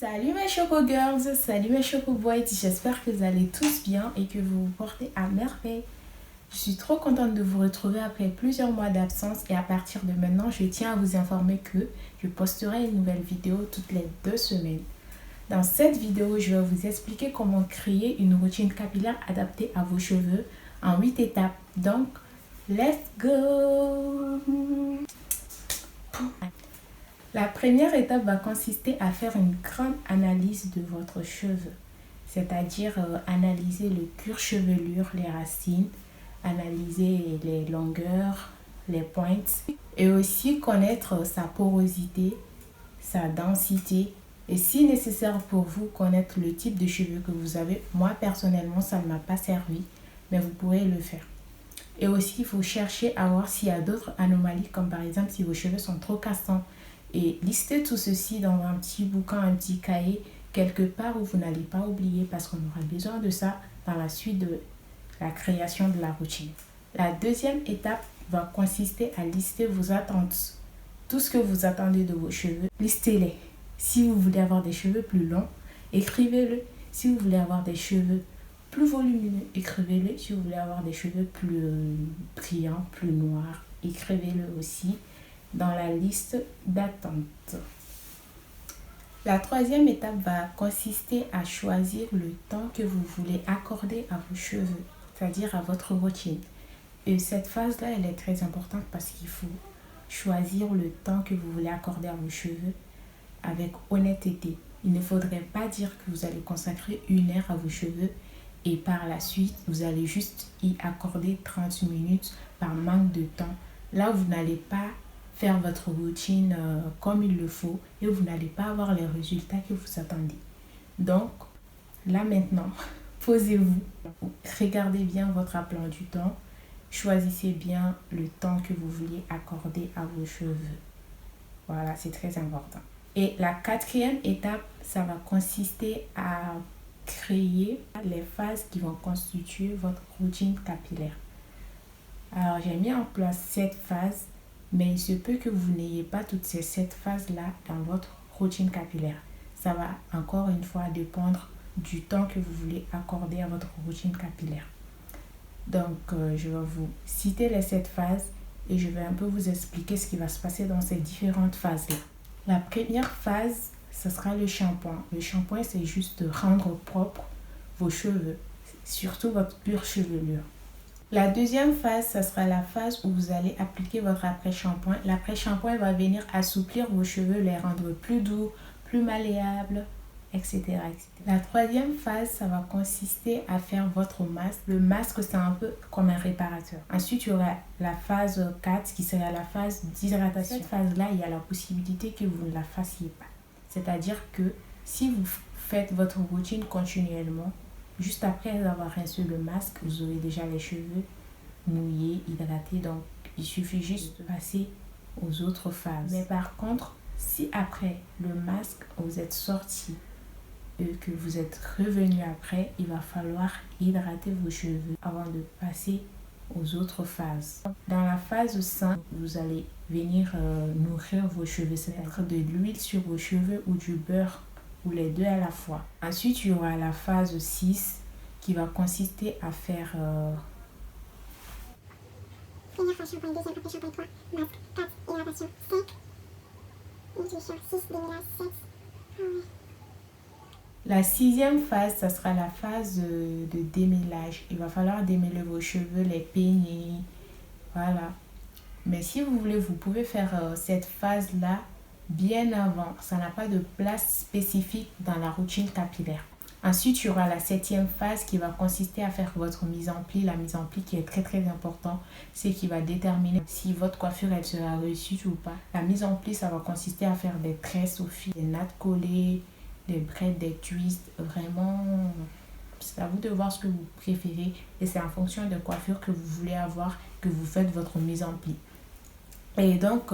Salut mes Choco Girls, salut mes Choco Boys, j'espère que vous allez tous bien et que vous vous portez à merveille. Je suis trop contente de vous retrouver après plusieurs mois d'absence et à partir de maintenant, je tiens à vous informer que je posterai une nouvelle vidéo toutes les 2 semaines. Dans cette vidéo, je vais vous expliquer comment créer une routine capillaire adaptée à vos cheveux en 8 étapes. Donc, let's go! La première étape va consister à faire une grande analyse de votre cheveu, c'est-à-dire analyser le cuir-chevelure, les racines, analyser les longueurs, les pointes et aussi connaître sa porosité, sa densité et si nécessaire pour vous, connaître le type de cheveux que vous avez. Moi personnellement, ça ne m'a pas servi, mais vous pourrez le faire. Et aussi, il faut chercher à voir s'il y a d'autres anomalies, comme par exemple si vos cheveux sont trop cassants. Et listez tout ceci dans un petit bouquin, un petit cahier, quelque part où vous n'allez pas oublier parce qu'on aura besoin de ça dans la suite de la création de la routine. La deuxième étape va consister à lister vos attentes. Tout ce que vous attendez de vos cheveux, listez-les. Si vous voulez avoir des cheveux plus longs, écrivez-le. Si vous voulez avoir des cheveux plus volumineux, écrivez-le. Si vous voulez avoir des cheveux plus brillants, plus noirs, écrivez-le aussi dans la liste d'attente. La troisième étape va consister à choisir le temps que vous voulez accorder à vos cheveux, c'est-à-dire à votre routine. Et cette phase-là, elle est très importante parce qu'il faut choisir le temps que vous voulez accorder à vos cheveux avec honnêteté. Il ne faudrait pas dire que vous allez consacrer 1 heure à vos cheveux et par la suite, vous allez juste y accorder 30 minutes par manque de temps. Là, vous n'allez pas faire votre routine comme il le faut et vous n'allez pas avoir les résultats que vous attendez. Donc, là maintenant, posez-vous, regardez bien votre emploi du temps, choisissez bien le temps que vous voulez accorder à vos cheveux. Voilà, c'est très important. Et la quatrième étape, ça va consister à créer les phases qui vont constituer votre routine capillaire. Alors, j'ai mis en place 7 phases. Mais il se peut que vous n'ayez pas toutes ces 7 phases-là dans votre routine capillaire. Ça va encore une fois dépendre du temps que vous voulez accorder à votre routine capillaire. Donc, je vais vous citer les 7 phases et je vais un peu vous expliquer ce qui va se passer dans ces différentes phases-là. La première phase, ce sera le shampoing. Le shampoing, c'est juste rendre propre vos cheveux, surtout votre cuir-chevelure. La deuxième phase, ça sera la phase où vous allez appliquer votre après-shampoing. L'après-shampoing va venir assouplir vos cheveux, les rendre plus doux, plus malléables, etc., etc. La troisième phase, ça va consister à faire votre masque. Le masque, c'est un peu comme un réparateur. Ensuite, il y aura la phase 4 qui sera la phase d'hydratation. Cette phase-là, il y a la possibilité que vous ne la fassiez pas. C'est-à-dire que si vous faites votre routine continuellement, juste après avoir rincé le masque, vous aurez déjà les cheveux mouillés, hydratés. Donc, il suffit juste de passer aux autres phases. Mais par contre, si après le masque, vous êtes sorti et que vous êtes revenu après, il va falloir hydrater vos cheveux avant de passer aux autres phases. Dans la phase 5, vous allez venir nourrir vos cheveux, c'est-à-dire de l'huile sur vos cheveux ou du beurre ou les deux à la fois. Ensuite, il y aura la phase 6 qui va consister à faire première phase shampoing, deuxième après shampoing 3, masque 4, hydratation 5, nutrition 6, démêlage 7. Ah oui. La 6e phase, ça sera la phase de démêlage. Il va falloir démêler vos cheveux, les peigner, voilà. Mais si vous voulez, vous pouvez faire cette phase-là bien avant. Ça n'a pas de place spécifique dans la routine capillaire. Ensuite, il y aura la 7e phase qui va consister à faire votre mise en pli. La mise en pli qui est très très important, c'est qui va déterminer si votre coiffure elle sera réussie ou pas. La mise en pli, ça va consister à faire des tresses au fil, des nattes collées, des braids, des twists. Vraiment, c'est à vous de voir ce que vous préférez et c'est en fonction de coiffure que vous voulez avoir que vous faites votre mise en pli. Et donc,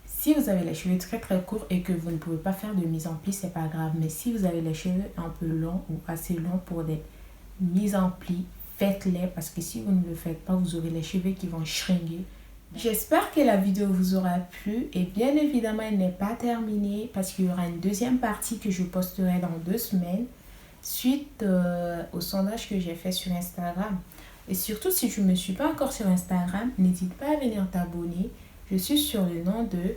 si vous avez les cheveux très très courts et que vous ne pouvez pas faire de mise en pli, c'est pas grave. Mais si vous avez les cheveux un peu longs ou assez longs pour des mises en pli, faites-les parce que si vous ne le faites pas, vous aurez les cheveux qui vont shrinker. J'espère que la vidéo vous aura plu et bien évidemment elle n'est pas terminée parce qu'il y aura une deuxième partie que je posterai dans 2 semaines suite au sondage que j'ai fait sur Instagram. Et surtout si tu ne me suis pas encore sur Instagram, n'hésite pas à venir t'abonner. Je suis sur le nom de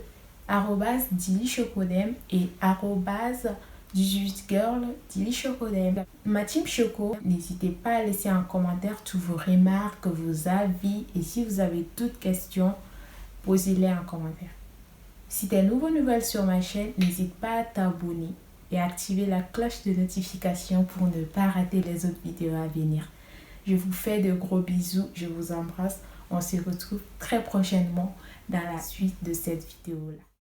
@DiliChocodem et @18girl DiliChocodem. Ma team Choco, n'hésitez pas à laisser en commentaire tous vos remarques, vos avis et si vous avez toutes questions, posez-les en commentaire. Si tu es nouvelle sur ma chaîne, n'hésite pas à t'abonner et activer la cloche de notification pour ne pas rater les autres vidéos à venir. Je vous fais de gros bisous, je vous embrasse. On se retrouve très prochainement dans la suite de cette vidéo-là.